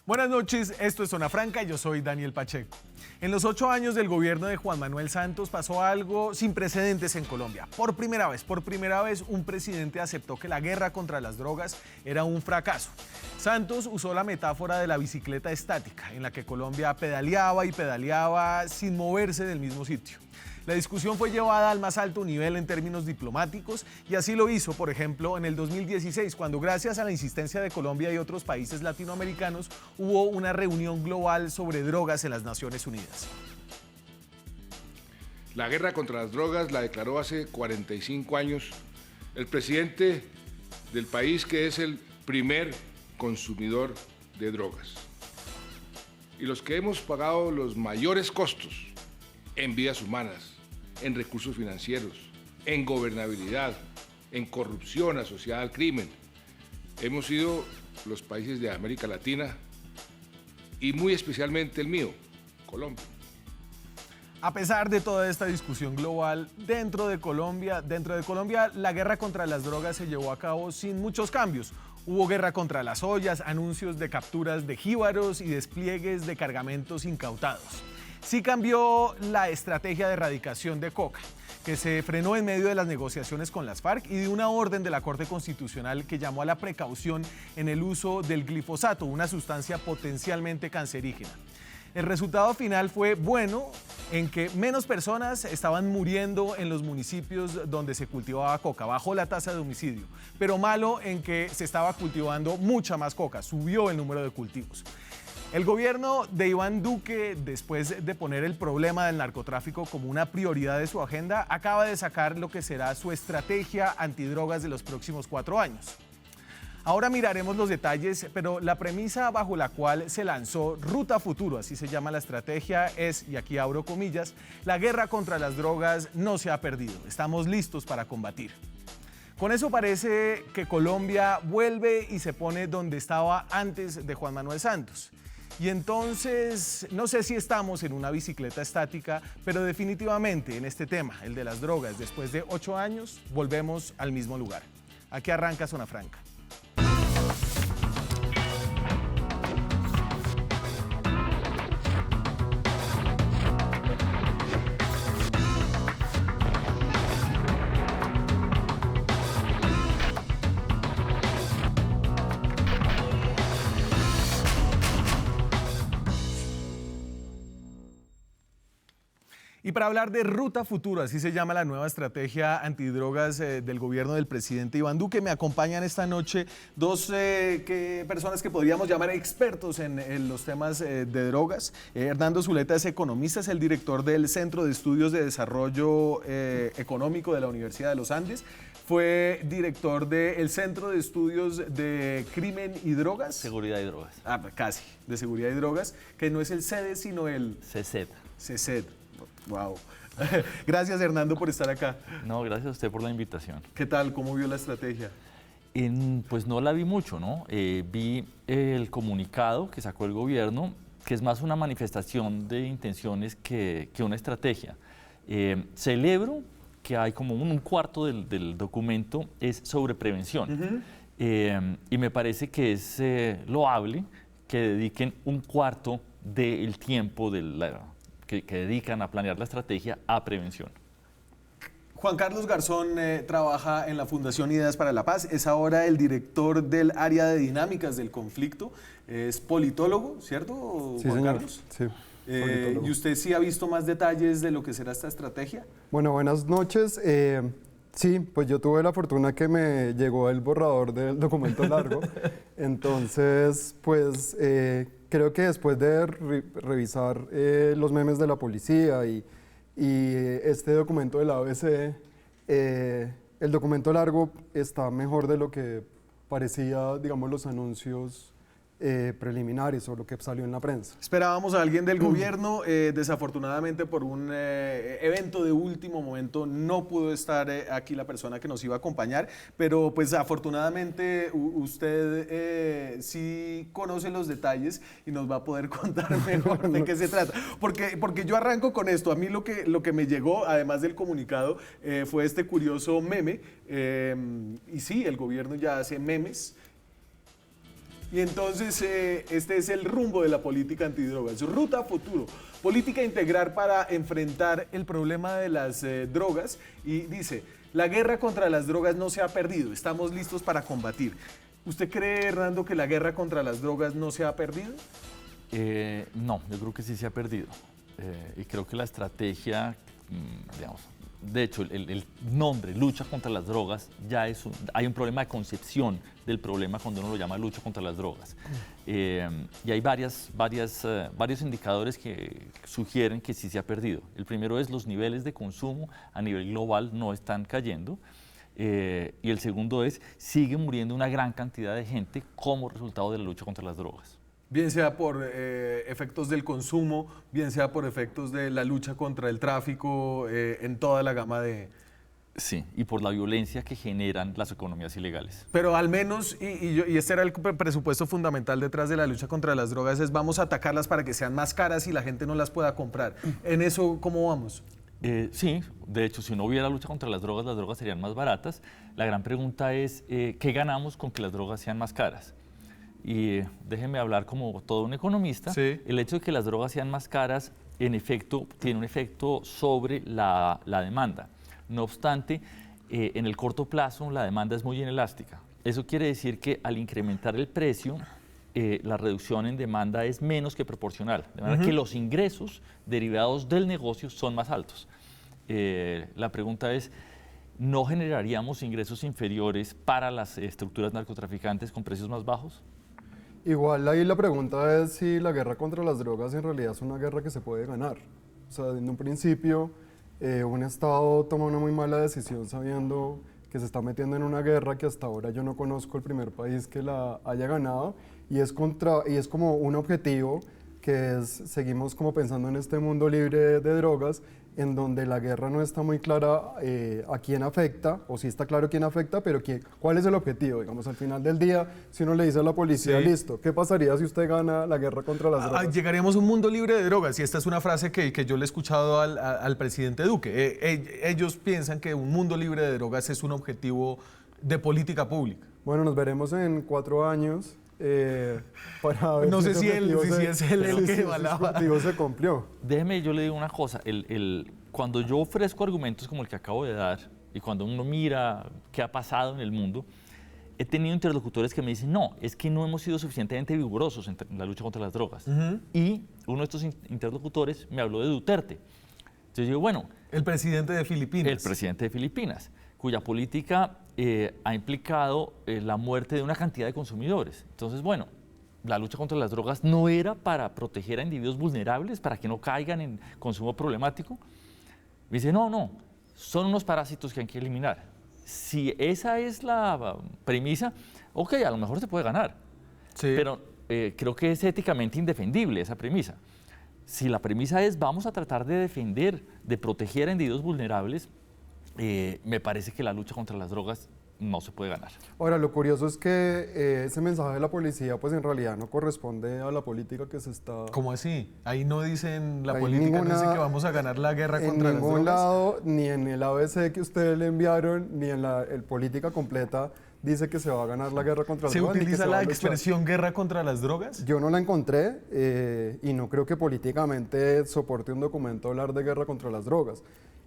Buenas noches, esto es Zona Franca y yo soy Daniel Pacheco. En los 8 años del gobierno de Juan Manuel Santos pasó algo sin precedentes en Colombia. Por primera vez, un presidente aceptó que la guerra contra las drogas era un fracaso. Santos usó la metáfora de la bicicleta estática, en la que Colombia pedaleaba y pedaleaba sin moverse del mismo sitio. La discusión fue llevada al más alto nivel en términos diplomáticos y así lo hizo, por ejemplo, en el 2016, cuando gracias a la insistencia de Colombia y otros países latinoamericanos hubo una reunión global sobre drogas en las Naciones Unidas. La guerra contra las drogas la declaró hace 45 años el presidente del país que es el primer consumidor de drogas. Y los que hemos pagado los mayores costos en vidas humanas, en recursos financieros, en gobernabilidad, en corrupción asociada al crimen, hemos sido los países de América Latina y muy especialmente el mío, Colombia. A pesar de toda esta discusión global, dentro de Colombia, la guerra contra las drogas se llevó a cabo sin muchos cambios. Hubo guerra contra las ollas, anuncios de capturas de jíbaros y despliegues de cargamentos incautados. Sí cambió la estrategia de erradicación de coca, que se frenó en medio de las negociaciones con las FARC y de una orden de la Corte Constitucional que llamó a la precaución en el uso del glifosato, una sustancia potencialmente cancerígena. El resultado final fue bueno en que menos personas estaban muriendo en los municipios donde se cultivaba coca, bajó la tasa de homicidio, pero malo en que se estaba cultivando mucha más coca, subió el número de cultivos. El gobierno de Iván Duque, después de poner el problema del narcotráfico como una prioridad de su agenda, acaba de sacar lo que será su estrategia antidrogas de los próximos 4 años. Ahora miraremos los detalles, pero la premisa bajo la cual se lanzó Ruta Futuro, así se llama la estrategia, es, y aquí abro comillas, la guerra contra las drogas no se ha perdido, estamos listos para combatir. Con eso parece que Colombia vuelve y se pone donde estaba antes de Juan Manuel Santos. Y entonces, no sé si estamos en una bicicleta estática, pero definitivamente en este tema, el de las drogas, después de 8 años, volvemos al mismo lugar. Aquí arranca Zona Franca. Y para hablar de Ruta Futuro, así se llama la nueva estrategia antidrogas del gobierno del presidente Iván Duque, me acompañan esta noche dos personas que podríamos llamar expertos en los temas de drogas. Hernando Zuleta es economista, es el director del Centro de Estudios de Desarrollo Económico de la Universidad de los Andes. Fue director del Centro de Estudios de Crimen y Drogas. Seguridad y Drogas. Casi, de Seguridad y Drogas, que no es el CEDE, sino el... CECED. CECED. Wow. Gracias, Hernando, por estar acá. No, gracias a usted por la invitación. ¿Qué tal? ¿Cómo vio la estrategia? Pues no la vi mucho, ¿no? Vi el comunicado que sacó el gobierno, que es más una manifestación de intenciones que una estrategia. Celebro que hay como un cuarto del documento es sobre prevención. Y me parece que es loable que dediquen un cuarto del tiempo que dedican a planear la estrategia a prevención. Juan Carlos Garzón trabaja en la Fundación Ideas para la Paz, es ahora el director del área de dinámicas del conflicto, es politólogo, ¿cierto, Sí, Juan señor. Carlos? Sí, ¿Y usted sí ha visto más detalles de lo que será esta estrategia? Bueno, buenas noches. Sí, pues yo tuve la fortuna que me llegó el borrador del documento largo. Entonces, pues creo que después de revisar los memes de la policía y este documento de la ABC, el documento largo está mejor de lo que parecía, digamos, los anuncios preliminares o lo que salió en la prensa. Esperábamos a alguien del gobierno, desafortunadamente por un evento de último momento no pudo estar aquí la persona que nos iba a acompañar, pero pues afortunadamente usted sí conoce los detalles y nos va a poder contar mejor de qué se trata. Porque yo arranco con esto, a mí lo que me llegó, además del comunicado, fue este curioso meme, y sí, el gobierno ya hace memes. Y entonces este es el rumbo de la política antidrogas. Ruta a futuro. Política integral para enfrentar el problema de las drogas. Y dice, la guerra contra las drogas no se ha perdido. Estamos listos para combatir. ¿Usted cree, Hernando, que la guerra contra las drogas no se ha perdido? No, yo creo que sí se ha perdido. Y creo que la estrategia, digamos, de hecho, el nombre, lucha contra las drogas, ya hay un problema de concepción del problema cuando uno lo llama lucha contra las drogas. Y hay varios indicadores que sugieren que sí se ha perdido. El primero es los niveles de consumo a nivel global no están cayendo. Y el segundo es, sigue muriendo una gran cantidad de gente como resultado de la lucha contra las drogas. Bien sea por efectos del consumo, bien sea por efectos de la lucha contra el tráfico, en toda la gama de... Sí, y por la violencia que generan las economías ilegales. Pero al menos, y este era el presupuesto fundamental detrás de la lucha contra las drogas, es vamos a atacarlas para que sean más caras y la gente no las pueda comprar. ¿En eso cómo vamos? Sí, de hecho, si no hubiera lucha contra las drogas serían más baratas. La gran pregunta es, ¿qué ganamos con que las drogas sean más caras? Y déjenme hablar como todo un economista. Sí. El hecho de que las drogas sean más caras, en efecto, tiene un efecto sobre la demanda. No obstante, en el corto plazo la demanda es muy inelástica. Eso quiere decir que al incrementar el precio, la reducción en demanda es menos que proporcional. De manera que los ingresos derivados del negocio son más altos. La pregunta es, ¿no generaríamos ingresos inferiores para las estructuras narcotraficantes con precios más bajos? Igual ahí la pregunta es si la guerra contra las drogas en realidad es una guerra que se puede ganar. O sea, en un principio un Estado toma una muy mala decisión sabiendo que se está metiendo en una guerra que hasta ahora yo no conozco el primer país que la haya ganado y es como un objetivo que es, seguimos como pensando en este mundo libre de drogas, en donde la guerra no está muy clara a quién afecta, o sí está claro quién afecta, pero cuál es el objetivo. Digamos, al final del día, si uno le dice a la policía, Sí. listo, ¿qué pasaría si usted gana la guerra contra las drogas? Llegaríamos a un mundo libre de drogas, y esta es una frase que yo le he escuchado al presidente Duque. Ellos piensan que un mundo libre de drogas es un objetivo de política pública. Bueno, nos veremos en 4 años para ver No sé ese si objetivo es él el que ese evaluaba. objetivo se cumplió. Déjeme, yo le digo una cosa, cuando yo ofrezco argumentos como el que acabo de dar y cuando uno mira qué ha pasado en el mundo, he tenido interlocutores que me dicen, no, es que no hemos sido suficientemente vigorosos en la lucha contra las drogas. Y uno de estos interlocutores me habló de Duterte. Entonces yo digo, bueno, El presidente de Filipinas. el presidente de Filipinas, cuya política ha implicado la muerte de una cantidad de consumidores. Entonces, bueno, la lucha contra las drogas no era para proteger a individuos vulnerables, para que no caigan en consumo problemático. Me dice, no, son unos parásitos que hay que eliminar. Si esa es la premisa, ok, a lo mejor se puede ganar. Sí. Pero creo que es éticamente indefendible esa premisa. Si la premisa es vamos a tratar de defender, de proteger a individuos vulnerables, me parece que la lucha contra las drogas no se puede ganar. Ahora, lo curioso es que ese mensaje de la policía, pues en realidad no corresponde a la política que se está... ¿Cómo así? Ahí no dicen, la Hay política no dice ninguna- que vamos a ganar la guerra En contra las ningún drogas. lado, ni en el ABC que ustedes le enviaron, ni en la política completa, dice que se va a ganar la guerra contra las ¿Se drogas. ni que utiliza se va la a luchar. expresión guerra contra las drogas? Yo no la encontré y no creo que políticamente soporte un documento hablar de guerra contra las drogas.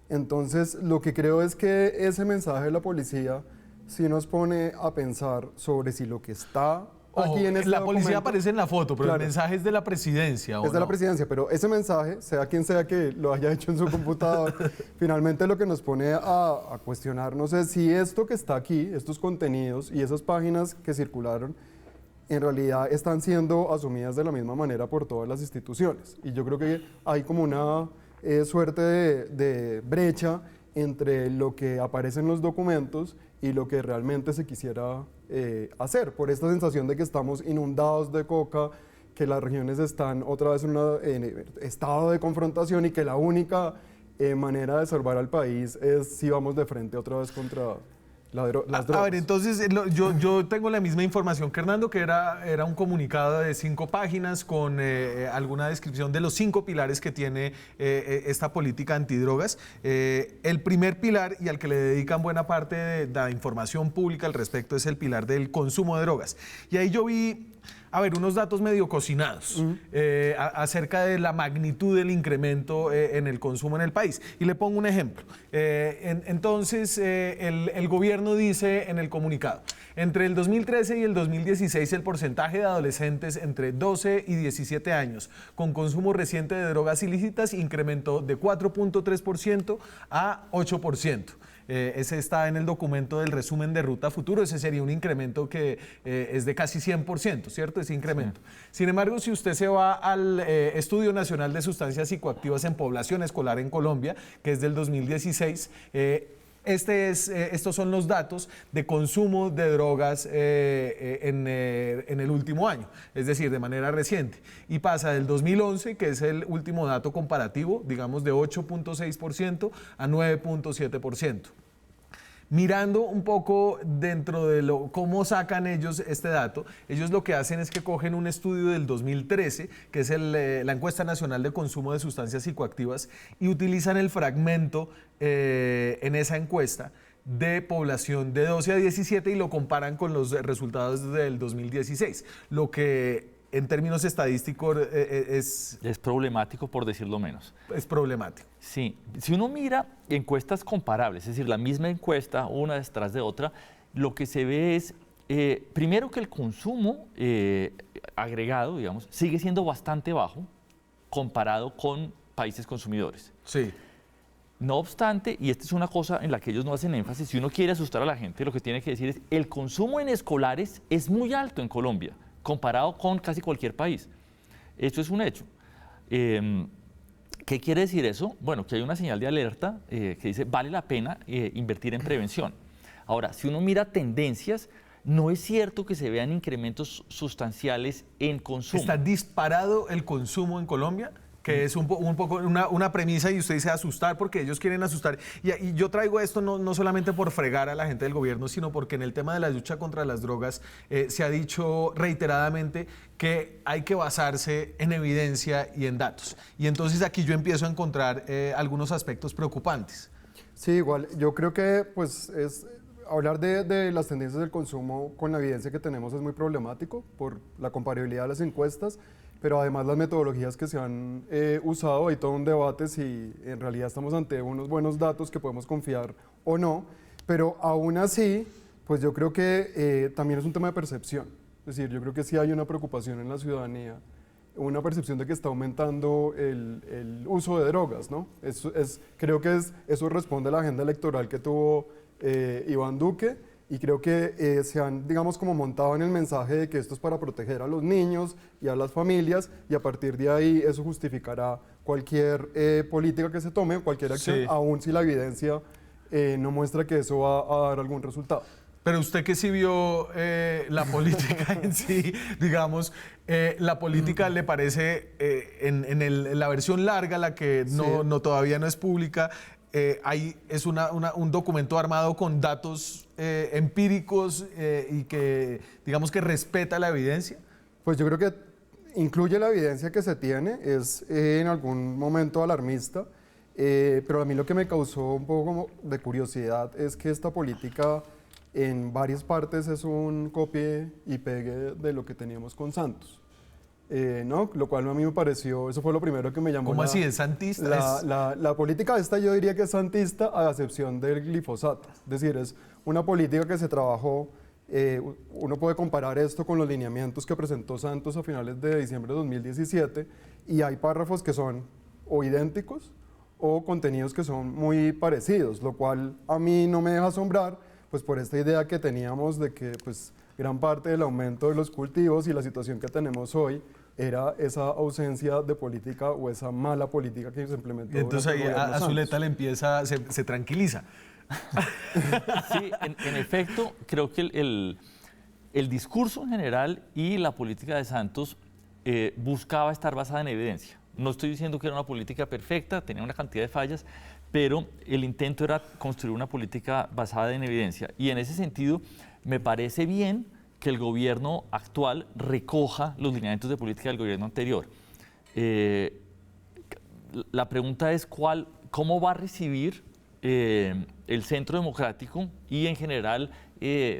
Entonces, lo que creo es que ese mensaje de la policía sí nos pone a pensar sobre si lo que está Ojo, aquí en este la policía documento aparece en la foto, pero Claro. el mensaje es de la presidencia. ¿o es de la no? presidencia, pero ese mensaje, sea quien sea que lo haya hecho en su computador, finalmente lo que nos pone a cuestionarnos es si esto que está aquí, estos contenidos y esas páginas que circularon, en realidad están siendo asumidas de la misma manera por todas las instituciones. Y yo creo que hay como una suerte de brecha entre lo que aparece en los documentos y lo que realmente se quisiera hacer, por esta sensación de que estamos inundados de coca, que las regiones están otra vez en estado de confrontación y que la única manera de salvar al país es si vamos de frente otra vez contra las drogas. A ver, entonces yo tengo la misma información que Hernando, que era un comunicado de 5 páginas con alguna descripción de los 5 pilares que tiene esta política antidrogas. El primer pilar, y al que le dedican buena parte de la información pública al respecto, es el pilar del consumo de drogas. Y ahí yo vi a ver, unos datos medio cocinados acerca de la magnitud del incremento en el consumo en el país. Y le pongo un ejemplo. Entonces, el gobierno dice en el comunicado, entre el 2013 y el 2016 el porcentaje de adolescentes entre 12 y 17 años con consumo reciente de drogas ilícitas incrementó de 4.3% a 8%. Ese está en el documento del resumen de Ruta Futuro. Ese sería un incremento que es de casi 100%, ¿cierto? Ese incremento. Sí. Sin embargo, si usted se va al Estudio Nacional de Sustancias Psicoactivas en Población Escolar en Colombia, que es del 2016, estos son los datos de consumo de drogas en el último año, es decir, de manera reciente. Y pasa del 2011, que es el último dato comparativo, digamos de 8.6% a 9.7%. Mirando un poco dentro de cómo sacan ellos este dato, ellos lo que hacen es que cogen un estudio del 2013, que es la Encuesta Nacional de Consumo de Sustancias Psicoactivas, y utilizan el fragmento en esa encuesta de población de 12 a 17 y lo comparan con los resultados del 2016, lo que en términos estadísticos es problemático, por decirlo menos. Es problemático. Sí, si uno mira encuestas comparables, es decir, la misma encuesta, una detrás de otra, lo que se ve es, primero, que el consumo agregado, digamos, sigue siendo bastante bajo comparado con países consumidores. Sí. No obstante, y esta es una cosa en la que ellos no hacen énfasis, si uno quiere asustar a la gente, lo que tiene que decir es, el consumo en escolares es muy alto en Colombia, comparado con casi cualquier país. Esto es un hecho. ¿Qué quiere decir eso? Bueno, que hay una señal de alerta que dice vale la pena invertir en prevención. Ahora, si uno mira tendencias, no es cierto que se vean incrementos sustanciales en consumo. ¿Está disparado el consumo en Colombia? Que es un poco una premisa y usted dice asustar porque ellos quieren asustar. Y yo traigo esto no solamente por fregar a la gente del gobierno, sino porque en el tema de la lucha contra las drogas se ha dicho reiteradamente que hay que basarse en evidencia y en datos. Y entonces aquí yo empiezo a encontrar algunos aspectos preocupantes. Sí, igual, yo creo que pues hablar de las tendencias del consumo con la evidencia que tenemos es muy problemático por la comparabilidad de las encuestas, pero además las metodologías que se han usado, hay todo un debate si en realidad estamos ante unos buenos datos que podemos confiar o no, pero aún así, pues yo creo que también es un tema de percepción, es decir, yo creo que sí hay una preocupación en la ciudadanía, una percepción de que está aumentando el uso de drogas, ¿no? Creo que eso responde a la agenda electoral que tuvo Iván Duque, y creo que se han, digamos, como montado en el mensaje de que esto es para proteger a los niños y a las familias, y a partir de ahí eso justificará cualquier política que se tome, cualquier acción, sí, aun si la evidencia no muestra que eso va a dar algún resultado. Pero usted que sí vio la política en sí, digamos, la política le parece, en la versión larga, la que todavía no es pública, es un documento armado con datos empíricos y que, digamos, que respeta la evidencia. Pues yo creo que incluye la evidencia que se tiene, es en algún momento alarmista, pero a mí lo que me causó un poco de curiosidad es que esta política en varias partes es un copie y pegue de lo que teníamos con Santos. ¿No? Lo cual a mí me pareció, eso fue lo primero que me llamó. ¿Cómo así? ¿Es santista? La política esta yo diría que es santista a excepción del glifosato. Es decir, es una política que se trabajó, uno puede comparar esto con los lineamientos que presentó Santos a finales de diciembre de 2017 y hay párrafos que son o idénticos o contenidos que son muy parecidos, lo cual a mí no me deja asombrar, pues por esta idea que teníamos de que pues gran parte del aumento de los cultivos y la situación que tenemos hoy era esa ausencia de política o esa mala política que se implementó. Y entonces ahí a Zuleta le empieza, se tranquiliza. Sí, en efecto, creo que el discurso en general y la política de Santos buscaba estar basada en evidencia. No estoy diciendo que era una política perfecta, tenía una cantidad de fallas, pero el intento era construir una política basada en evidencia. Y en ese sentido, me parece bien que el gobierno actual recoja los lineamientos de política del gobierno anterior. La pregunta es cómo va a recibir el Centro Democrático y en general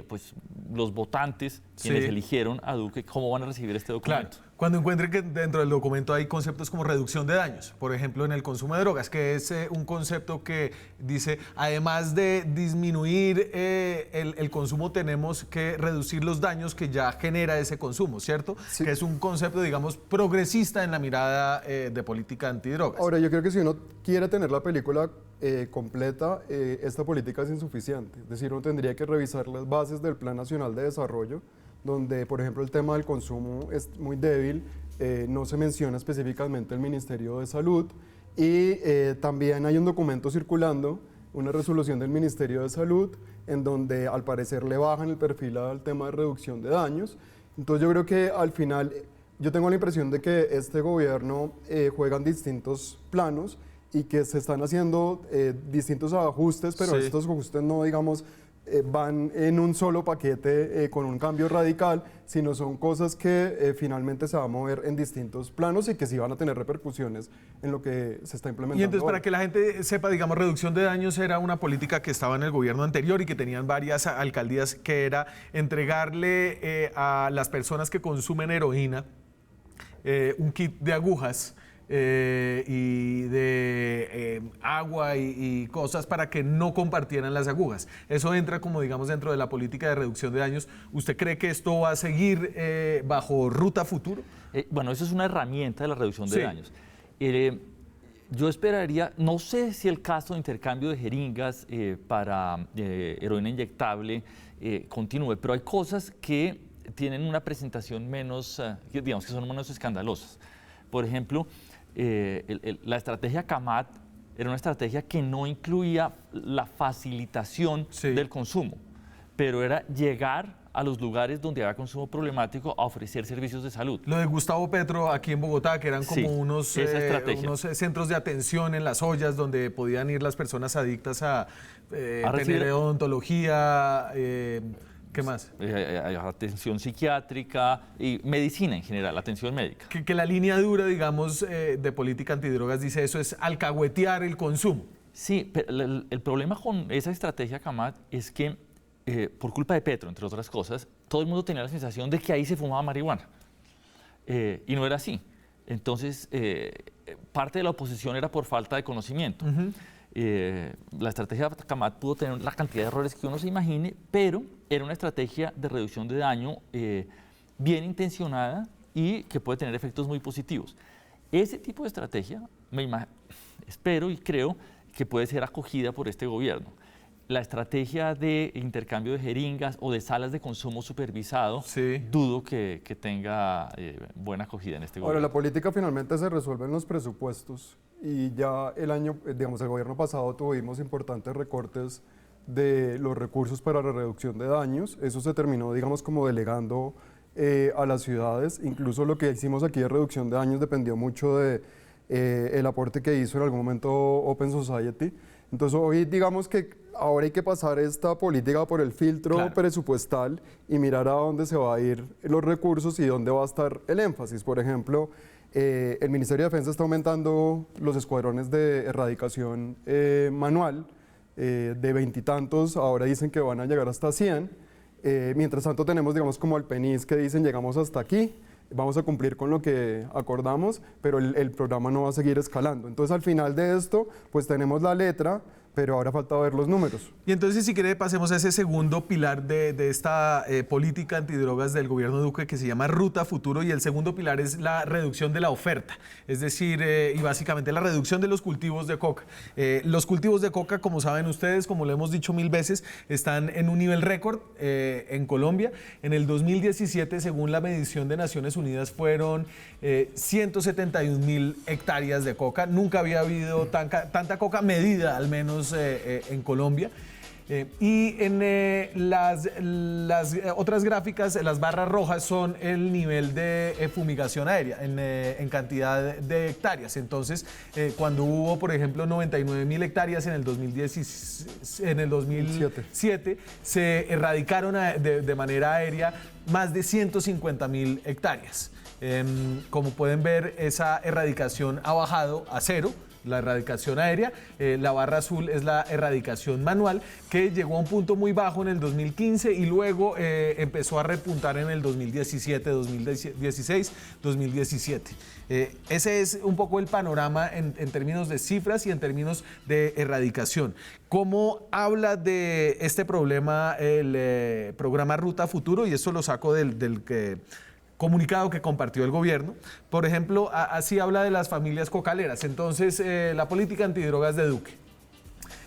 pues, los votantes, quienes Sí. eligieron a Duque, cómo van a recibir este documento. Claro. Cuando encuentren que dentro del documento hay conceptos como reducción de daños, por ejemplo, en el consumo de drogas, que es un concepto que dice, además de disminuir el consumo, tenemos que reducir los daños que ya genera ese consumo, ¿cierto? Sí. Que es un concepto, digamos, progresista en la mirada de política antidrogas. Ahora, yo creo que si uno quiere tener la película completa, esta política es insuficiente. Es decir, uno tendría que revisar las bases del Plan Nacional de Desarrollo, donde, por ejemplo, el tema del consumo es muy débil, no se menciona específicamente el Ministerio de Salud, y también hay un documento circulando, una resolución del Ministerio de Salud, en donde al parecer le bajan el perfil al tema de reducción de daños. Entonces yo creo que al final, yo tengo la impresión de que este gobierno juega en distintos planos y que se están haciendo distintos ajustes, pero Sí. estos ajustes no, digamos, van en un solo paquete con un cambio radical, sino son cosas que finalmente se van a mover en distintos planos y que sí van a tener repercusiones en lo que se está implementando. Y entonces, para ahora. que la gente sepa, digamos, reducción de daños era una política que estaba en el gobierno anterior y que tenían varias alcaldías, que era entregarle a las personas que consumen heroína un kit de agujas y de agua y cosas para que no compartieran las agujas. Eso entra como, digamos, dentro de la política de reducción de daños. ¿Usted cree que esto va a seguir bajo Ruta Futuro? Bueno, eso es una herramienta de la reducción de Sí. daños. Yo esperaría, no sé si el caso de intercambio de jeringas para heroína inyectable continúe, pero hay cosas que tienen una presentación menos, digamos que son menos escandalosas. Por ejemplo, la estrategia CAMAT era una estrategia que no incluía la facilitación Sí. del consumo, pero era llegar a los lugares donde había consumo problemático a ofrecer servicios de salud. Lo de Gustavo Petro aquí en Bogotá, que eran como Sí, unos, esa estrategia. unos centros de atención en las ollas donde podían ir las personas adictas a recibir- tener odontología, ¿qué más? Atención psiquiátrica y medicina en general, atención médica. Que la línea dura, digamos, de política antidrogas dice eso, es alcahuetear el consumo. Sí, pero el problema con esa estrategia CAMAT es que por culpa de Petro, entre otras cosas, todo el mundo tenía la sensación de que ahí se fumaba marihuana. Y no era así. Entonces, parte de la oposición era por falta de conocimiento. La estrategia CAMAT pudo tener la cantidad de errores que uno se imagine, pero era una estrategia de reducción de daño bien intencionada y que puede tener efectos muy positivos. Ese tipo de estrategia, espero y creo que puede ser acogida por este gobierno. La estrategia de intercambio de jeringas o de salas de consumo supervisado, Sí. dudo que tenga buena acogida en este Ahora, gobierno. la política finalmente se resuelve en los presupuestos y ya el año, digamos, el gobierno pasado tuvimos importantes recortes de los recursos para la reducción de daños. Eso se terminó, digamos, como delegando a las ciudades. Incluso lo que hicimos aquí de reducción de daños dependió mucho de el aporte que hizo en algún momento Open Society. Entonces hoy digamos que ahora hay que pasar esta política por el filtro Claro. presupuestal y mirar a dónde se va a ir los recursos y dónde va a estar el énfasis. Por ejemplo, el Ministerio de Defensa está aumentando los escuadrones de erradicación manual de 20 y tantos, ahora dicen que van a llegar hasta 100. Mientras tanto tenemos, digamos, como al PENIS que dicen llegamos hasta aquí, vamos a cumplir con lo que acordamos, pero el programa no va a seguir escalando. Entonces al final de esto, pues tenemos la letra, pero ahora falta ver los números. Y entonces, si quiere, pasemos a ese segundo pilar de esta política antidrogas del gobierno Duque que se llama Ruta Futuro, y el segundo pilar es la reducción de la oferta, es decir, y básicamente la reducción de los cultivos de coca. Los cultivos de coca, como saben ustedes, como lo hemos dicho mil veces, están en un nivel récord en Colombia. En el 2017, según la medición de Naciones Unidas, fueron 171.000 hectáreas de coca. Nunca había habido tanta coca medida, al menos en Colombia. Y en las otras gráficas, las barras rojas son el nivel de fumigación aérea en cantidad de hectáreas. Entonces, cuando hubo, por ejemplo, 99.000 hectáreas en el 2007, se erradicaron de manera aérea más de 150.000 hectáreas. Como pueden ver, esa erradicación ha bajado a cero, la erradicación aérea. La barra azul es la erradicación manual, que llegó a un punto muy bajo en el 2015 y luego empezó a repuntar en el 2017, 2016, 2017. Ese es un poco el panorama en términos de cifras y en términos de erradicación. ¿Cómo habla de este problema el programa Ruta Futuro? Y esto lo saco del comunicado que compartió el gobierno. Por ejemplo, así habla de las familias cocaleras. Entonces, la política antidrogas de Duque.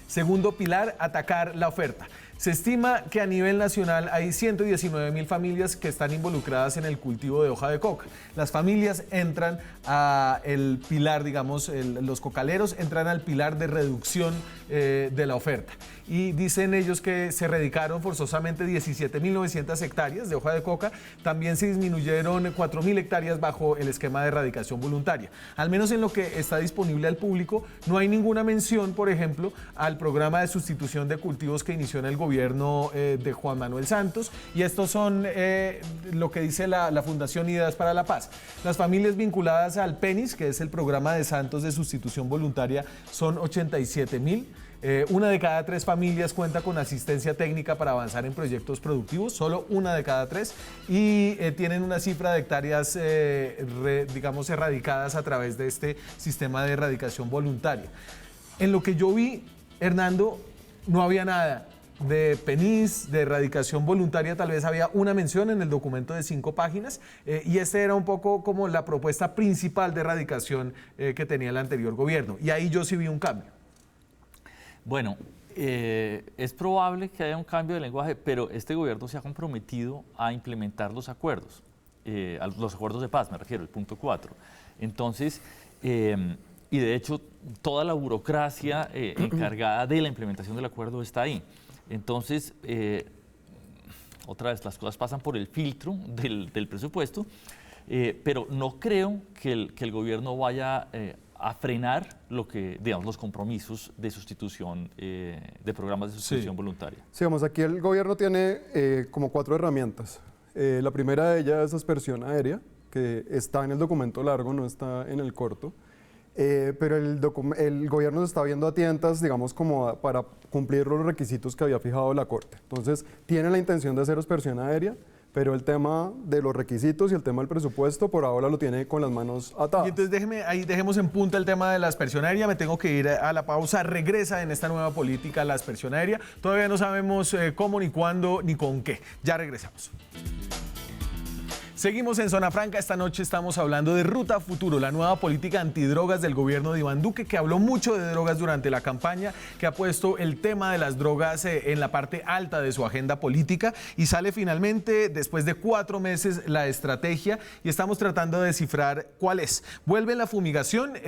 Segundo pilar, atacar la oferta. Se estima que a nivel nacional hay 119.000 familias que están involucradas en el cultivo de hoja de coca. Las familias entran al pilar, digamos, los cocaleros entran al pilar de reducción de la oferta. Y dicen ellos que se erradicaron forzosamente 17.900 hectáreas de hoja de coca. También se disminuyeron 4.000 hectáreas bajo el esquema de erradicación voluntaria. Al menos en lo que está disponible al público, no hay ninguna mención, por ejemplo, al programa de sustitución de cultivos que inició en el gobierno de Juan Manuel Santos. Y estos son lo que dice la Fundación Ideas para la Paz. Las familias vinculadas al PENIS, que es el programa de Santos de sustitución voluntaria, son 87.000. Una de cada 3 familias cuenta con asistencia técnica para avanzar en proyectos productivos, solo una de cada 3, y tienen una cifra de hectáreas, digamos, erradicadas a través de este sistema de erradicación voluntaria. En lo que yo vi, Hernando, no había nada de PENIS, de erradicación voluntaria. Tal vez había una mención en el documento de 5 páginas, y este era un poco como la propuesta principal de erradicación que tenía el anterior gobierno, y ahí yo sí vi un cambio. Bueno, es probable que haya un cambio de lenguaje, pero este gobierno se ha comprometido a implementar los acuerdos de paz, me refiero, el punto 4. Entonces, y de hecho, toda la burocracia encargada de la implementación del acuerdo está ahí. Entonces, otra vez, las cosas pasan por el filtro del presupuesto, pero no creo que el gobierno vaya a frenar digamos, los compromisos de sustitución, de programas de sustitución voluntaria. Sí, vamos, aquí el gobierno tiene como 4 herramientas. La primera de ellas es aspersión aérea, que está en el documento largo, no está en el corto. Pero el gobierno se está viendo a tientas, digamos, como para cumplir los requisitos que había fijado la Corte. Entonces, tiene la intención de hacer aspersión aérea, pero el tema de los requisitos y el tema del presupuesto por ahora lo tiene con las manos atadas. Y entonces dejemos en punta el tema de la aspersión aérea. Me tengo que ir a la pausa. Regresa en esta nueva política la aspersión aérea. Todavía no sabemos cómo, ni cuándo, ni con qué. Ya regresamos. Seguimos en Zona Franca. Esta noche estamos hablando de Ruta Futuro, la nueva política antidrogas del gobierno de Iván Duque, que habló mucho de drogas durante la campaña, que ha puesto el tema de las drogas en la parte alta de su agenda política, y sale finalmente, después de 4 meses, la estrategia, y estamos tratando de descifrar cuál es. Vuelve la fumigación,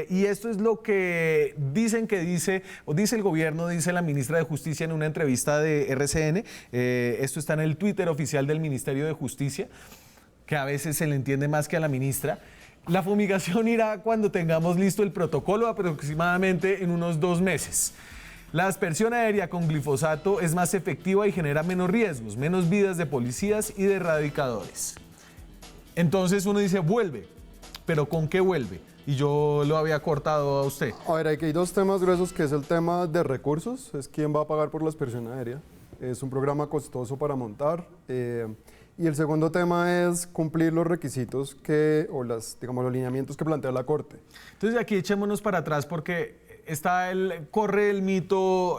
y esto es lo que dicen que dice el gobierno, dice la ministra de Justicia en una entrevista de RCN. Esto está en el Twitter oficial del Ministerio de Justicia, que a veces se le entiende más que a la ministra. La fumigación irá cuando tengamos listo el protocolo, aproximadamente en unos 2 meses. La aspersión aérea con glifosato es más efectiva y genera menos riesgos, menos vidas de policías y de erradicadores. Entonces uno dice, vuelve, pero ¿con qué vuelve? Y yo lo había cortado a usted. A ver, aquí hay 2 temas gruesos, que es el tema de recursos, es quién va a pagar por la aspersión aérea. Es un programa costoso para montar. Y el segundo tema es cumplir los requisitos los lineamientos que plantea la Corte. Entonces aquí echémonos para atrás, porque corre el mito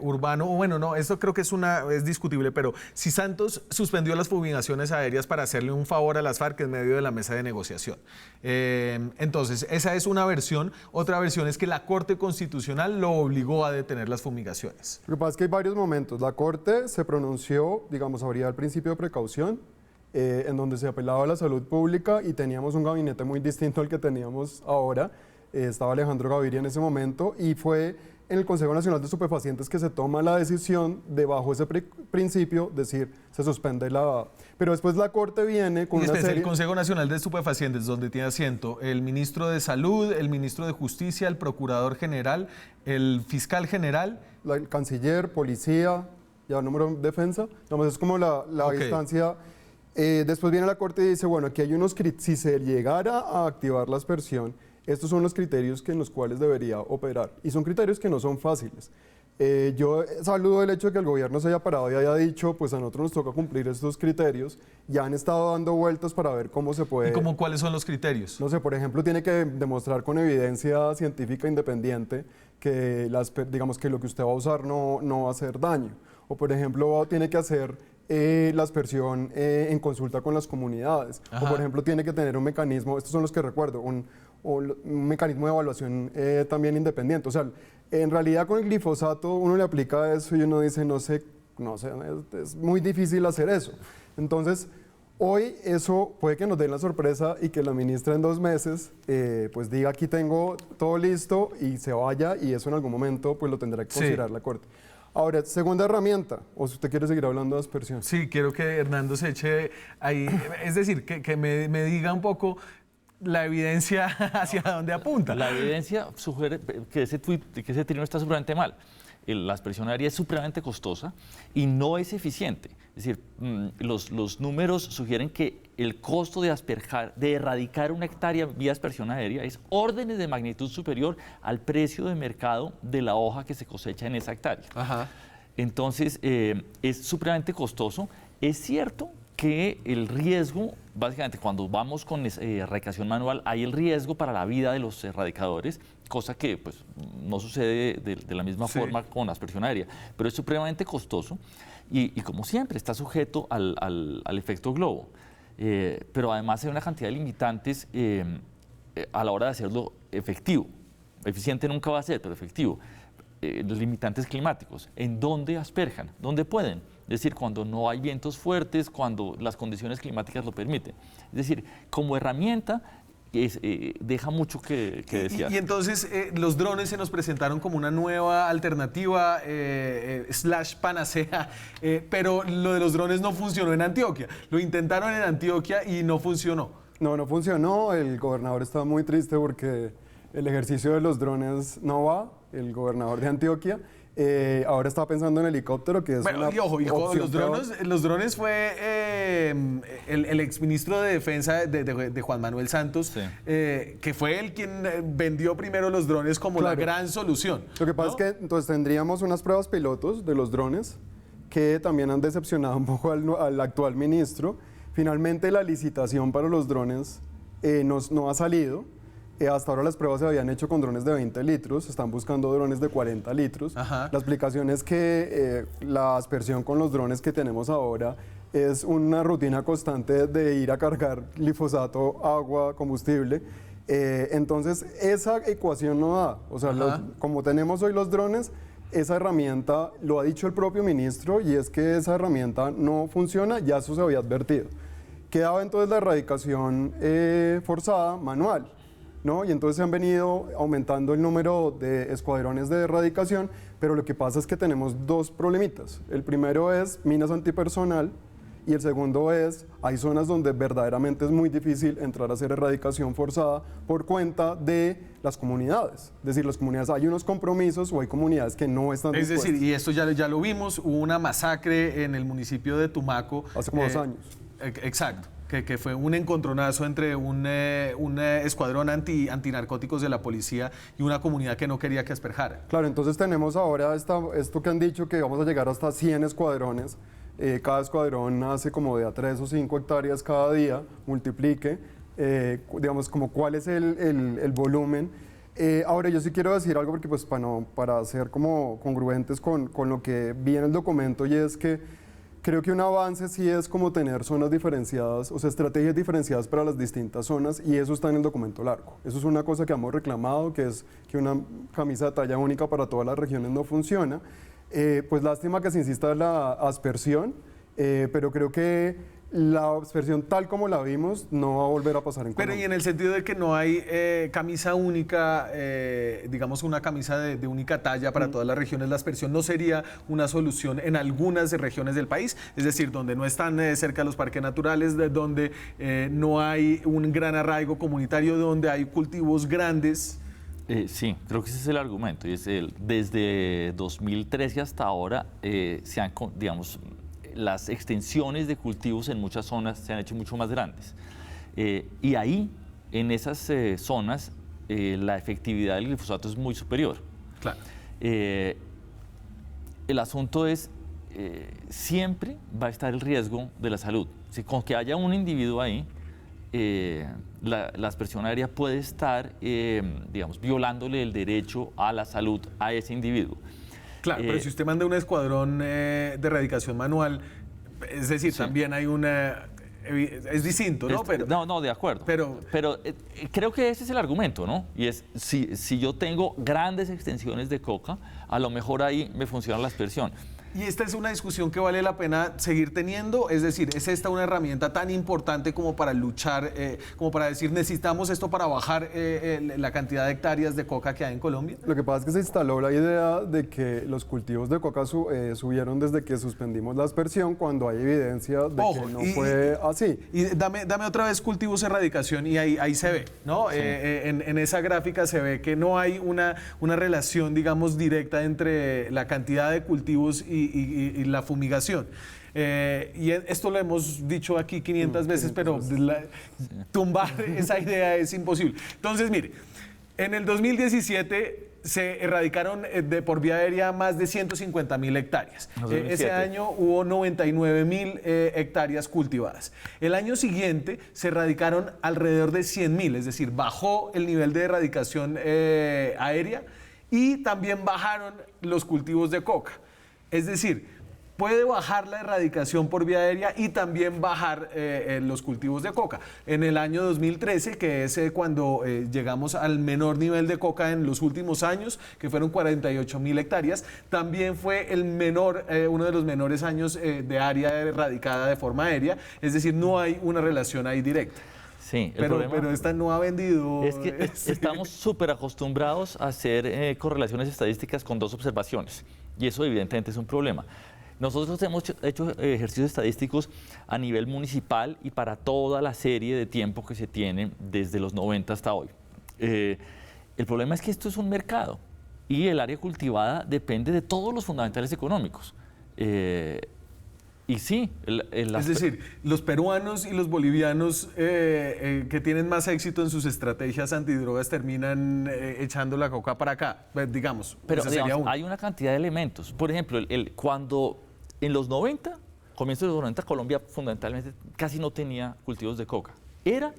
urbano, bueno, no, esto creo que es discutible, pero si Santos suspendió las fumigaciones aéreas para hacerle un favor a las FARC en medio de la mesa de negociación. Entonces, esa es una versión. Otra versión es que la Corte Constitucional lo obligó a detener las fumigaciones. Lo que pasa es que hay varios momentos. La Corte se pronunció, digamos, habría el principio de precaución, en donde se apelaba a la salud pública, y teníamos un gabinete muy distinto al que teníamos ahora. Estaba Alejandro Gaviria en ese momento, y fue en el Consejo Nacional de Estupefacientes que se toma la decisión de, bajo ese principio, decir, se suspende la... Pero después la Corte viene con una serie... El Consejo Nacional de Estupefacientes, donde tiene asiento el ministro de Salud, el ministro de Justicia, el procurador general, el fiscal general... el canciller, policía, ya número de defensa. Digamos, es como la instancia... Después viene la Corte y dice, bueno, aquí hay unos si se llegara a activar la aspersión, estos son los criterios en los cuales debería operar. Y son criterios que no son fáciles. Yo saludo el hecho de que el gobierno se haya parado y haya dicho, pues a nosotros nos toca cumplir estos criterios. Ya han estado dando vueltas para ver cómo se puede... ¿Y cuáles son los criterios? No sé, por ejemplo, tiene que demostrar con evidencia científica independiente que, digamos, que lo que usted va a usar no va a hacer daño. O, por ejemplo, tiene que hacer la aspersión en consulta con las comunidades. Ajá. O, por ejemplo, tiene que tener un mecanismo, estos son los que recuerdo, un mecanismo de evaluación también independiente. O sea, en realidad con el glifosato uno le aplica eso y uno dice, no sé, es muy difícil hacer eso. Entonces, hoy eso puede que nos den la sorpresa y que la ministra en 2 meses pues diga, aquí tengo todo listo y se vaya, y eso en algún momento pues lo tendrá que considerar la Corte. Ahora, segunda herramienta, o si usted quiere seguir hablando de aspersión. Sí, quiero que Hernando se eche ahí, es decir, que me diga un poco la evidencia hacia dónde apunta. La evidencia sugiere que ese trino está supremamente mal. La aspersión aérea es supremamente costosa y no es eficiente. Es decir, los números sugieren que el costo de erradicar una hectárea vía aspersión aérea es órdenes de magnitud superior al precio de mercado de la hoja que se cosecha en esa hectárea. Ajá. Entonces, es supremamente costoso. Es cierto que el riesgo, básicamente cuando vamos con erradicación manual, hay el riesgo para la vida de los erradicadores, cosa que pues, no sucede de la misma forma con la aspersión aérea, pero es supremamente costoso y como siempre está sujeto al efecto globo. Pero además hay una cantidad de limitantes a la hora de hacerlo efectivo. Eficiente nunca va a ser, pero efectivo. Los limitantes climáticos, en dónde asperjan, dónde pueden. Es decir, cuando no hay vientos fuertes, cuando las condiciones climáticas lo permiten. Es decir, como herramienta deja mucho que desear. Y entonces los drones se nos presentaron como una nueva alternativa, / panacea, pero lo de los drones no funcionó en Antioquia. Lo intentaron en Antioquia y no funcionó. No funcionó. El gobernador está muy triste porque el ejercicio de los drones no va, el gobernador de Antioquia. Ahora está pensando en helicóptero, que es bueno, una opción los drones fue el exministro de Defensa de Juan Manuel Santos, Sí. Que fue el quien vendió primero los drones como la gran solución. Lo que pasa es que entonces tendríamos unas pruebas pilotos de los drones que también han decepcionado un poco al actual ministro. Finalmente la licitación para los drones no ha salido. Hasta ahora las pruebas se habían hecho con drones de 20 litros, están buscando drones de 40 litros. Ajá. La explicación es que la aspersión con los drones que tenemos ahora es una rutina constante de ir a cargar glifosato, agua, combustible. Entonces esa ecuación no da. O sea, como tenemos hoy los drones, esa herramienta, lo ha dicho el propio ministro, y es que esa herramienta no funciona, ya eso se había advertido. Quedaba entonces la erradicación forzada, manual, ¿no? Y entonces se han venido aumentando el número de escuadrones de erradicación, pero lo que pasa es que tenemos 2 problemitas. El primero es minas antipersonal y el segundo es, hay zonas donde verdaderamente es muy difícil entrar a hacer erradicación forzada por cuenta de las comunidades. Es decir, las comunidades, hay unos compromisos o hay comunidades que no están dispuestas. Es decir, y esto ya lo vimos, hubo una masacre en el municipio de Tumaco. Hace como 2 años. Exacto. Que fue un encontronazo entre un escuadrón antinarcóticos de la policía y una comunidad que no quería que asperjara. Claro, entonces tenemos ahora esto que han dicho, que vamos a llegar hasta 100 escuadrones. Cada escuadrón hace como de a 3 o 5 hectáreas cada día, multiplique, digamos, como cuál es el volumen. Ahora, yo sí quiero decir algo, porque pues para ser como congruentes con lo que vi en el documento, y es que creo que un avance sí es como tener zonas diferenciadas, o sea, estrategias diferenciadas para las distintas zonas, y eso está en el documento largo. Eso es una cosa que hemos reclamado, que es que una camisa de talla única para todas las regiones no funciona. Pues lástima que se insista en la aspersión, pero creo que la aspersión tal como la vimos no va a volver a pasar en Colombia. Pero y en el sentido de que no hay camisa única, digamos una camisa de única talla para todas las regiones, la aspersión no sería una solución en algunas regiones del país, es decir, donde no están cerca de los parques naturales, donde no hay un gran arraigo comunitario, donde hay cultivos grandes. Sí, creo que ese es el argumento. Y desde 2013 hasta ahora se han, digamos, las extensiones de cultivos en muchas zonas se han hecho mucho más grandes. Y ahí, en esas zonas, la efectividad del glifosato es muy superior. Claro. El asunto es, siempre va a estar el riesgo de la salud. Si con que haya un individuo ahí, la aspersión aérea puede estar, digamos, violándole el derecho a la salud a ese individuo. Claro, pero si usted manda un escuadrón de erradicación manual, es decir, Sí. también hay una... Es distinto, ¿no? No, de acuerdo. pero- Creo que ese es el argumento, ¿no? Y es, si yo tengo grandes extensiones de coca, a lo mejor ahí me funciona la aspersión. Y esta es una discusión que vale la pena seguir teniendo, es decir, ¿es esta una herramienta tan importante como para luchar, como para decir necesitamos esto para bajar la cantidad de hectáreas de coca que hay en Colombia? Lo que pasa es que se instaló la idea de que los cultivos de coca subieron desde que suspendimos la aspersión, cuando hay evidencia de Ojo, que no y- fue así. Y dame otra vez cultivos erradicación y ahí se ve, ¿no? En esa gráfica se ve que no hay una relación, digamos, directa entre la cantidad de cultivos y la fumigación. Esto lo hemos dicho aquí 500 veces, pero tumbar esa idea es imposible. Entonces, mire, en el 2017 se erradicaron por vía aérea más de 150.000 hectáreas. 2017. Ese año hubo 99.000 hectáreas cultivadas. El año siguiente se erradicaron alrededor de 100.000, es decir, bajó el nivel de erradicación aérea y también bajaron los cultivos de coca. Es decir, puede bajar la erradicación por vía aérea y también bajar los cultivos de coca. En el año 2013, que es cuando llegamos al menor nivel de coca en los últimos años, que fueron 48.000 hectáreas, también fue el menor, uno de los menores años de área erradicada de forma aérea, es decir, no hay una relación ahí directa. Sí, Pero esta no ha vendido. es que estamos súper acostumbrados a hacer correlaciones estadísticas con dos observaciones, y eso evidentemente es un problema. Nosotros hemos hecho ejercicios estadísticos a nivel municipal y para toda la serie de tiempo que se tiene desde los 90 hasta hoy. El problema es que esto es un mercado y el área cultivada depende de todos los fundamentales económicos. Y sí, Es decir, los peruanos y los bolivianos que tienen más éxito en sus estrategias antidrogas terminan echando la coca para acá, digamos. Pero esa sería digamos, una. hay una cantidad de elementos. Por ejemplo, cuando en los 90, comienzos de los 90, Colombia fundamentalmente casi no tenía cultivos de coca. Era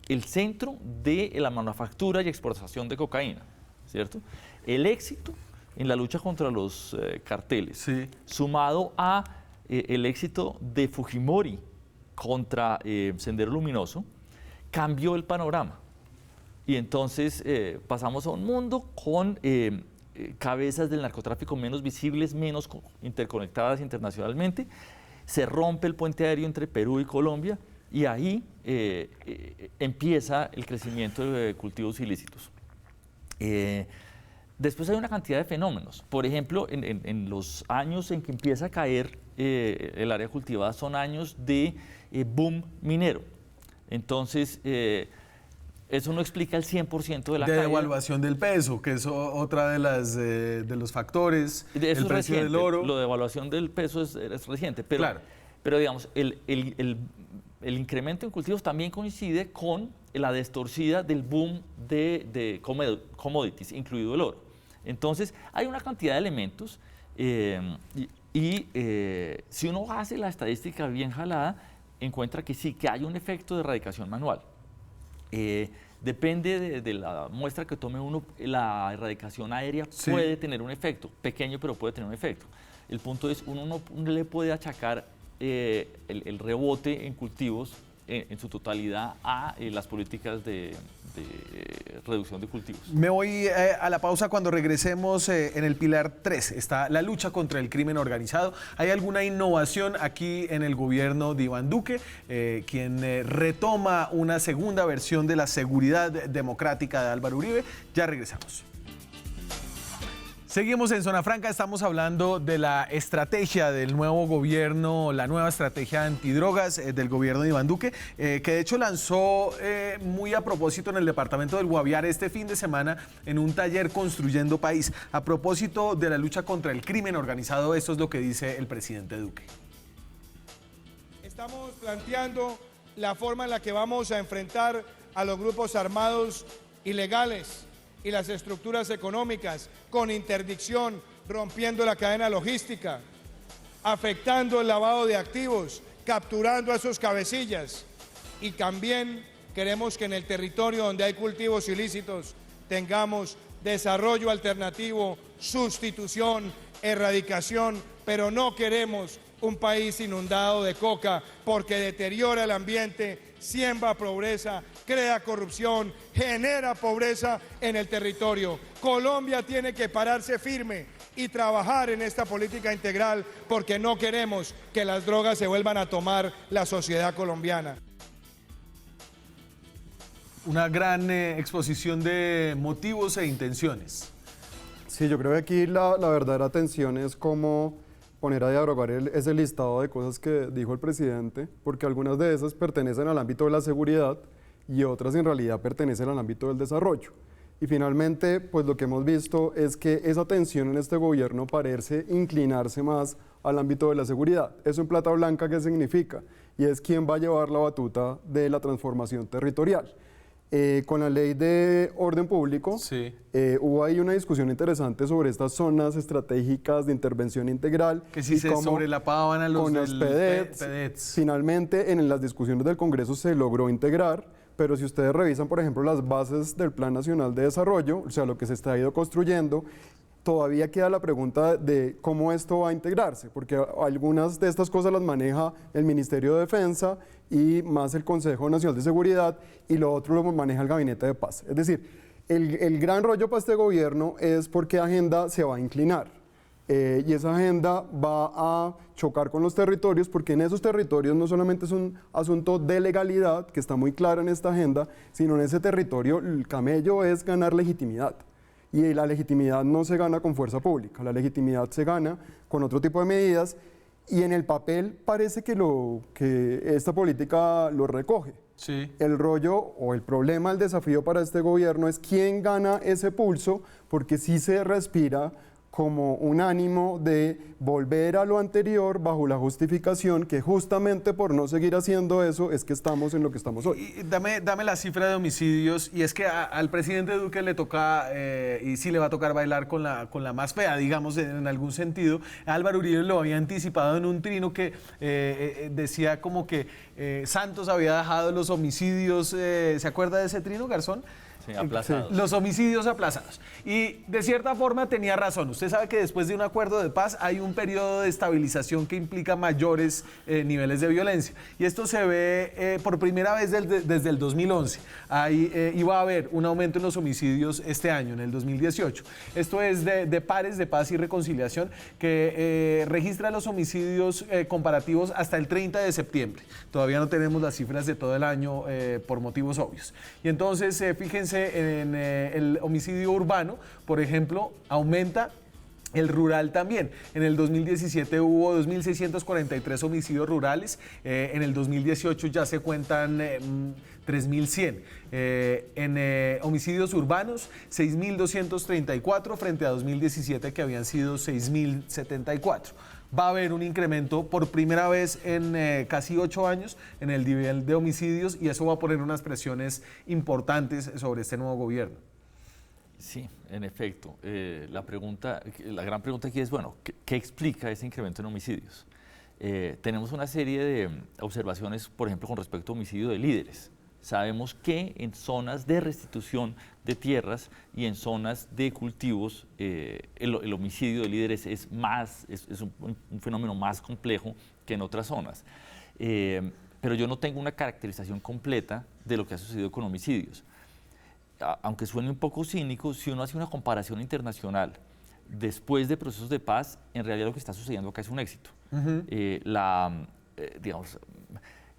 el centro de la manufactura y exportación de cocaína, ¿cierto? El éxito en la lucha contra los carteles, Sí. sumado a el éxito de Fujimori contra Sendero Luminoso, cambió el panorama. Y entonces pasamos a un mundo con cabezas del narcotráfico menos visibles, menos interconectadas internacionalmente. Se rompe el puente aéreo entre Perú y Colombia y ahí empieza el crecimiento de cultivos ilícitos. Después hay una cantidad de fenómenos. Por ejemplo, en los años en que empieza a caer el área cultivada son años de boom minero. Entonces, eso no explica el 100% de la De caída. devaluación del peso, que es otra de los factores. Eso el es precio reciente. del oro. Lo de evaluación del peso es reciente. Pero, Claro. pero digamos, el incremento en cultivos también coincide con la destorcida del boom de commodities, incluido el oro. Entonces, hay una cantidad de elementos si uno hace la estadística bien jalada, encuentra que sí, que hay un efecto de erradicación manual. Depende de la muestra que tome uno, la erradicación aérea Sí. puede tener un efecto, pequeño pero puede tener un efecto. El punto es, uno no le puede achacar el rebote en cultivos en su totalidad a las políticas de reducción de cultivos. Me voy a la pausa. Cuando regresemos en el pilar 3 está la lucha contra el crimen organizado. ¿Hay alguna innovación aquí en el gobierno de Iván Duque, quien retoma una segunda versión de la seguridad democrática de Álvaro Uribe? Ya regresamos. Seguimos en Zona Franca, estamos hablando de la estrategia del nuevo gobierno, la nueva estrategia antidrogas del gobierno de Iván Duque, que de hecho lanzó muy a propósito en el departamento del Guaviare este fin de semana en un taller Construyendo País. A propósito de la lucha contra el crimen organizado, esto es lo que dice el presidente Duque. Estamos planteando la forma en la que vamos a enfrentar a los grupos armados ilegales y las estructuras económicas con interdicción, rompiendo la cadena logística, afectando el lavado de activos, capturando a esos cabecillas. Y también queremos que en el territorio donde hay cultivos ilícitos tengamos desarrollo alternativo, sustitución, erradicación, pero no queremos un país inundado de coca porque deteriora el ambiente, siembra pobreza, crea corrupción, genera pobreza en el territorio. Colombia tiene que pararse firme y trabajar en esta política integral porque no queremos que las drogas se vuelvan a tomar la sociedad colombiana. Una gran exposición de motivos e intenciones. Sí, yo creo que aquí la verdadera tensión es cómo poner a dialogar ese listado de cosas que dijo el presidente, porque algunas de esas pertenecen al ámbito de la seguridad y otras en realidad pertenecen al ámbito del desarrollo. Y finalmente, pues lo que hemos visto es que esa tensión en este gobierno parece inclinarse más al ámbito de la seguridad. ¿Eso en plata blanca qué significa? Y es quién va a llevar la batuta de la transformación territorial. Con la ley de orden público, Sí. Hubo ahí una discusión interesante sobre estas zonas estratégicas de intervención integral. Que si y se cómo sobrelapaban a los con del los PEDETs. PEDETs. Finalmente, en las discusiones del Congreso se logró integrar, pero si ustedes revisan, por ejemplo, las bases del Plan Nacional de Desarrollo, o sea, lo que se está ido construyendo, todavía queda la pregunta de cómo esto va a integrarse, porque algunas de estas cosas las maneja el Ministerio de Defensa y más el Consejo Nacional de Seguridad, y lo otro lo maneja el Gabinete de Paz. Es decir, el gran rollo para este gobierno es por qué agenda se va a inclinar. Y esa agenda va a chocar con los territorios, porque en esos territorios no solamente es un asunto de legalidad, que está muy claro en esta agenda, sino en ese territorio el camello es ganar legitimidad. Y la legitimidad no se gana con fuerza pública, la legitimidad se gana con otro tipo de medidas, y en el papel parece que esta política lo recoge. Sí. El rollo o el problema, el desafío para este gobierno es quién gana ese pulso, porque sí se respira como un ánimo de volver a lo anterior bajo la justificación que justamente por no seguir haciendo eso es que estamos en lo que estamos hoy. Y dame la cifra de homicidios, y es que al presidente Duque le toca, y sí le va a tocar bailar con la más fea, digamos, en algún sentido. Álvaro Uribe lo había anticipado en un trino que decía como que Santos había dejado los homicidios, ¿se acuerda de ese trino, Garzón? Sí, aplazados. Los homicidios aplazados. Y de cierta forma tenía razón. Usted sabe que después de un acuerdo de paz hay un periodo de estabilización que implica mayores niveles de violencia. Y esto se ve por primera vez desde el 2011. Iba a haber un aumento en los homicidios este año, en el 2018. Esto es de Pares de Paz y Reconciliación, que registra los homicidios comparativos hasta el 30 de septiembre. Todavía no tenemos las cifras de todo el año por motivos obvios. Y entonces, fíjense, en el homicidio urbano, por ejemplo, aumenta. El rural también. En el 2017 hubo 2.643 homicidios rurales. En el 2018 ya se cuentan 3.100. En homicidios urbanos, 6.234 frente a 2017 que habían sido 6.074. Va a haber un incremento por primera vez en casi 8 años en el nivel de homicidios, y eso va a poner unas presiones importantes sobre este nuevo gobierno. Sí, en efecto. La gran pregunta aquí es, bueno, ¿qué explica ese incremento en homicidios? Tenemos una serie de observaciones, por ejemplo, con respecto a homicidio de líderes. Sabemos que en zonas de restitución de tierras y en zonas de cultivos, el homicidio de líderes es un fenómeno más complejo que en otras zonas. Pero yo no tengo una caracterización completa de lo que ha sucedido con homicidios. Aunque suene un poco cínico, si uno hace una comparación internacional después de procesos de paz, en realidad lo que está sucediendo acá es un éxito. Digamos,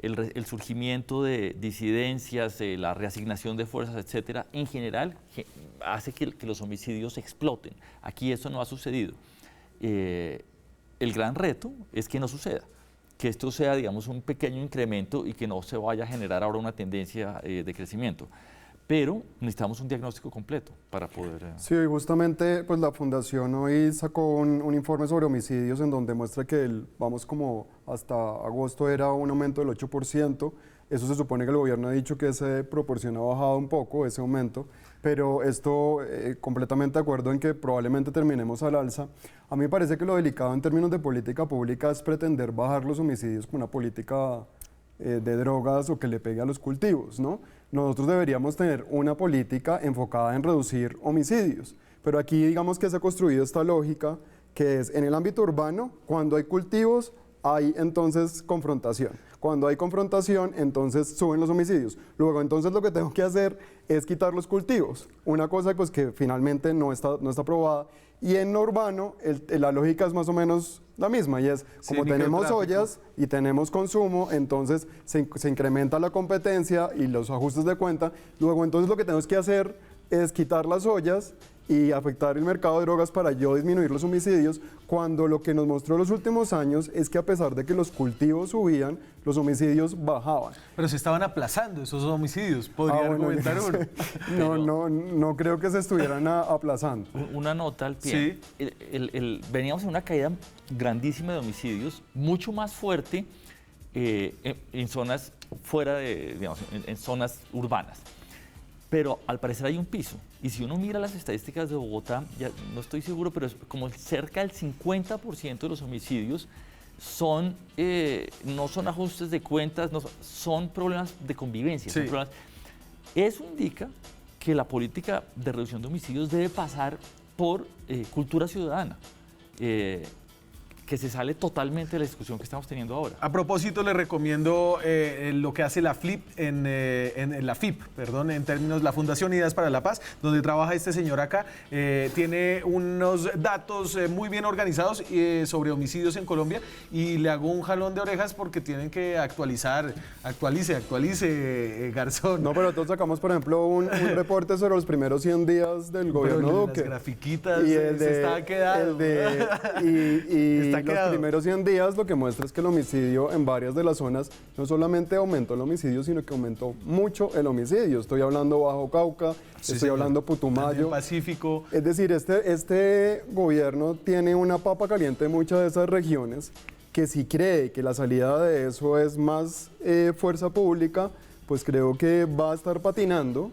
el surgimiento de disidencias, la reasignación de fuerzas, etcétera, en general hace que los homicidios exploten. Aquí eso no ha sucedido. El gran reto es que no suceda, que esto sea, digamos, un pequeño incremento y que no se vaya a generar ahora una tendencia de crecimiento. pero necesitamos un diagnóstico completo para poder... Sí, y justamente pues la Fundación hoy sacó un informe sobre homicidios en donde muestra que vamos como hasta agosto era un aumento del 8%. Eso se supone que el gobierno ha dicho que esa proporción ha bajado un poco, ese aumento, pero esto completamente de acuerdo en que probablemente terminemos al alza. A mí me parece que lo delicado en términos de política pública es pretender bajar los homicidios con una política de drogas o que le pegue a los cultivos, ¿no? Nosotros deberíamos tener una política enfocada en reducir homicidios, pero aquí digamos que se ha construido esta lógica que es en el ámbito urbano, cuando hay cultivos, hay entonces confrontación. Cuando hay confrontación, entonces suben los homicidios. Luego, entonces lo que tengo que hacer es quitar los cultivos. Una cosa pues que finalmente no está aprobada. Y en lo urbano, la lógica es más o menos la misma, y es como tenemos ollas y tenemos consumo, entonces se incrementa la competencia y los ajustes de cuenta. Luego, entonces lo que tenemos que hacer es quitar las ollas y afectar el mercado de drogas para yo disminuir los homicidios, cuando lo que nos mostró los últimos años es que a pesar de que los cultivos subían, los homicidios bajaban. Pero se estaban aplazando esos homicidios, podría argumentar uno. No creo que se estuvieran aplazando. Una nota al pie. Sí. Veníamos en una caída grandísima de homicidios, mucho más fuerte en zonas fuera de, digamos, en zonas urbanas. Pero al parecer hay un piso. Y si uno mira las estadísticas de Bogotá, ya no estoy seguro, pero es como cerca del 50% de los homicidios no son ajustes de cuentas, son problemas de convivencia. Sí. Eso indica que la política de reducción de homicidios debe pasar por cultura ciudadana, que se sale totalmente de la discusión que estamos teniendo ahora. A propósito, le recomiendo lo que hace la FIP en términos la Fundación Ideas para la Paz, donde trabaja este señor acá. Tiene unos datos muy bien organizados sobre homicidios en Colombia, y le hago un jalón de orejas porque tienen que actualice, Garzón. No, pero nosotros sacamos, por ejemplo, un reporte sobre los primeros 100 días del gobierno Duque. Las grafiquitas Y se está quedando. Los primeros 100 días lo que muestra es que el homicidio en varias de las zonas no solamente aumentó el homicidio, sino que aumentó mucho el homicidio. Estoy hablando Bajo Cauca, estoy hablando Putumayo. Pacífico. Es decir, este gobierno tiene una papa caliente en muchas de esas regiones, que si cree que la salida de eso es más fuerza pública, pues creo que va a estar patinando,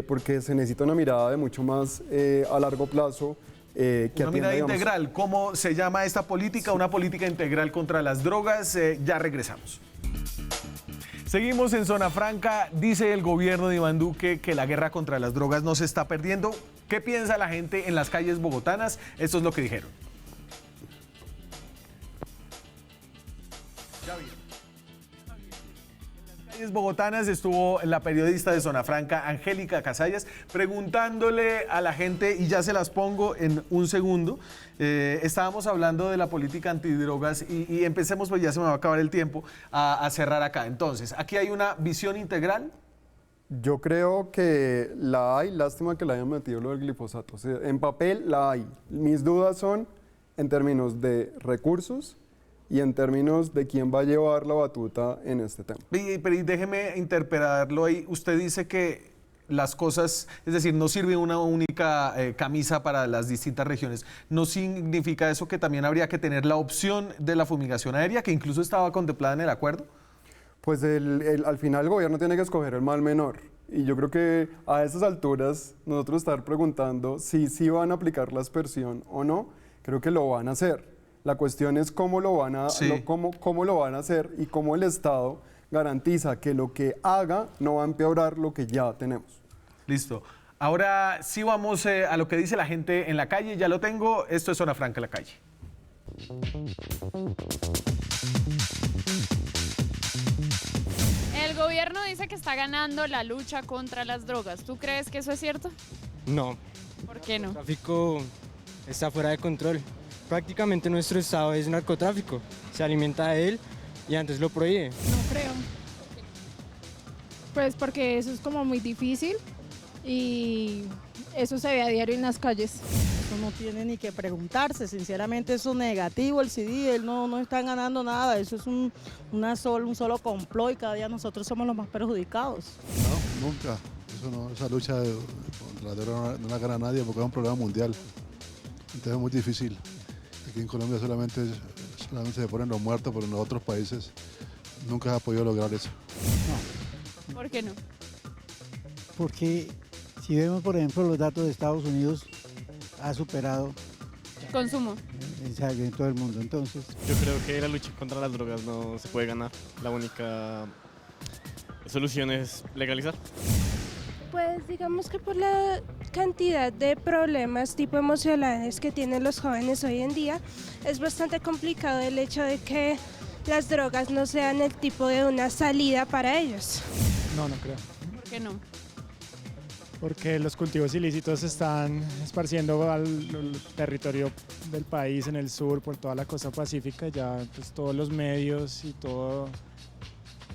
porque se necesita una mirada de mucho más a largo plazo. Una mirada integral. ¿Cómo se llama esta política? Sí. Una política integral contra las drogas. Ya regresamos. Seguimos en Zona Franca. Dice el gobierno de Iván Duque que la guerra contra las drogas no se está perdiendo. ¿Qué piensa la gente en las calles bogotanas? Esto es lo que dijeron. Bogotanas estuvo la periodista de Zona Franca, Angélica Casallas, preguntándole a la gente, y ya se las pongo en un segundo. Estábamos hablando de la política antidrogas y empecemos, pues ya se me va a acabar el tiempo, a cerrar acá. Entonces, ¿aquí hay una visión integral? Yo creo que la hay, lástima que la hayan metido lo del glifosato. O sea, en papel la hay. Mis dudas son en términos de recursos y en términos de quién va a llevar la batuta en este tema. Pero déjeme interpretarlo ahí. Usted dice que las cosas, es decir, no sirve una única camisa para las distintas regiones. ¿No significa eso que también habría que tener la opción de la fumigación aérea, que incluso estaba contemplada en el acuerdo? Pues al final el gobierno tiene que escoger el mal menor. Y yo creo que a esas alturas nosotros estar preguntando si van a aplicar la aspersión o no, creo que lo van a hacer. La cuestión es cómo lo van a hacer y cómo el Estado garantiza que lo que haga no va a empeorar lo que ya tenemos. Listo. Ahora sí vamos a lo que dice la gente en la calle. Ya lo tengo. Esto es Zona Franca en la calle. El gobierno dice que está ganando la lucha contra las drogas. ¿Tú crees que eso es cierto? No. ¿Por qué no? El tráfico está fuera de control. Prácticamente nuestro estado es narcotráfico, se alimenta de él y antes lo prohíbe. No creo. Pues porque eso es como muy difícil y eso se ve a diario en las calles. Eso no tiene ni que preguntarse, sinceramente eso es negativo, el CD, él no está ganando nada, eso es un solo complot y cada día nosotros somos los más perjudicados. No, nunca, esa lucha contra la droga no la gana nadie porque es un problema mundial. Entonces es muy difícil. Aquí en Colombia solamente se ponen los muertos, pero en los otros países nunca se ha podido lograr eso. ¿Por qué no? Porque si vemos, por ejemplo, los datos de Estados Unidos, ha superado Consumo. en todo el mundo. Entonces, yo creo que la lucha contra las drogas no se puede ganar. La única solución es legalizar. Pues digamos que por la cantidad de problemas tipo emocionales que tienen los jóvenes hoy en día, es bastante complicado el hecho de que las drogas no sean el tipo de una salida para ellos. No, no creo. ¿Por qué no? Porque los cultivos ilícitos se están esparciendo al territorio del país, en el sur, por toda la costa pacífica. Ya pues, todos los medios y todos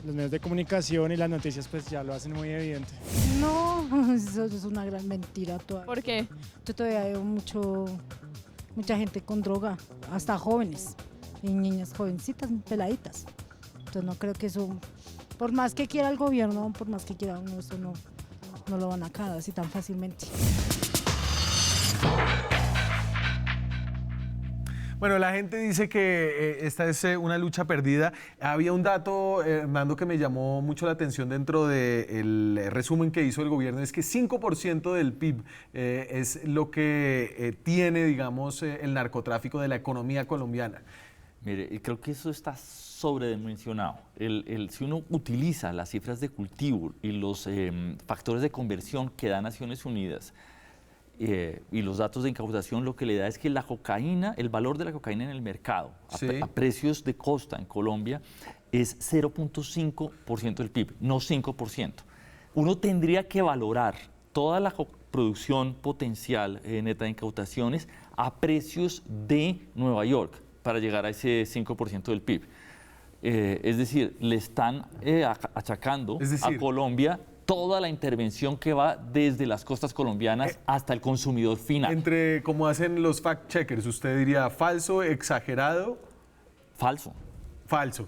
los medios de comunicación y las noticias pues ya lo hacen muy evidente. No, eso es una gran mentira todavía. ¿Por qué? Yo todavía veo mucha gente con droga, hasta jóvenes, y niñas jovencitas, peladitas. Entonces no creo que eso, por más que quiera el gobierno, por más que quiera uno, eso no lo van a acabar así tan fácilmente. Bueno, la gente dice que esta es una lucha perdida. Había un dato, Hernando, que me llamó mucho la atención dentro del resumen que hizo el gobierno, es que 5% del PIB es lo que tiene, digamos, el narcotráfico de la economía colombiana. Mire, creo que eso está sobredimensionado. Si uno utiliza las cifras de cultivo y los factores de conversión que da Naciones Unidas, y los datos de incautación, lo que le da es que la cocaína, el valor de la cocaína en el mercado, a precios de costa en Colombia, es 0.5% del PIB, no 5%. Uno tendría que valorar toda la producción potencial neta de incautaciones a precios de Nueva York para llegar a ese 5% del PIB. Es decir, le están achacando a Colombia toda la intervención que va desde las costas colombianas hasta el consumidor final. Entre, como hacen los fact-checkers, ¿usted diría falso, exagerado? Falso. Falso.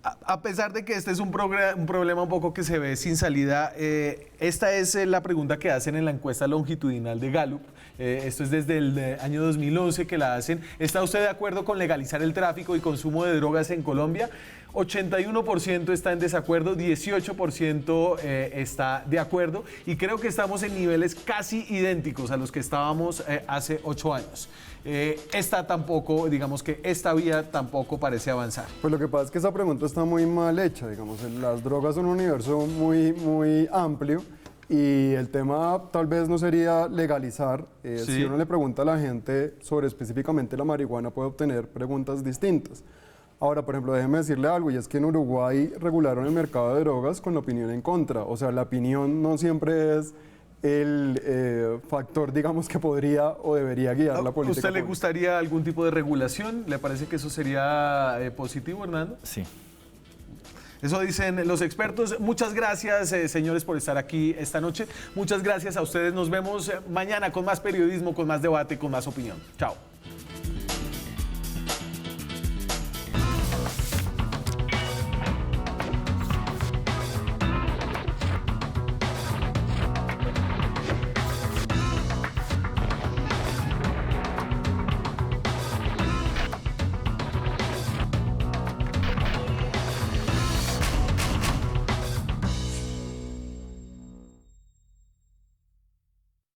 A pesar de que este es un problema un poco que se ve sin salida, esta es la pregunta que hacen en la encuesta longitudinal de Gallup. Esto es desde el año 2011 que la hacen. ¿Está usted de acuerdo con legalizar el tráfico y consumo de drogas en Colombia? 81% está en desacuerdo, 18% está de acuerdo, y creo que estamos en niveles casi idénticos a los que estábamos hace 8 años. Esta tampoco, digamos que esta vía tampoco parece avanzar. Pues lo que pasa es que esa pregunta está muy mal hecha, digamos, las drogas son un universo muy amplio y el tema tal vez no sería legalizar. Si uno le pregunta a la gente sobre específicamente la marihuana puede obtener preguntas distintas. Ahora, por ejemplo, déjeme decirle algo, y es que en Uruguay regularon el mercado de drogas con la opinión en contra. O sea, la opinión no siempre es el factor, digamos, que podría o debería guiar la política. ¿A usted le gustaría algún tipo de regulación? ¿Le parece que eso sería positivo, Hernando? Sí. Eso dicen los expertos. Muchas gracias, señores, por estar aquí esta noche. Muchas gracias a ustedes. Nos vemos mañana con más periodismo, con más debate, con más opinión. Chao.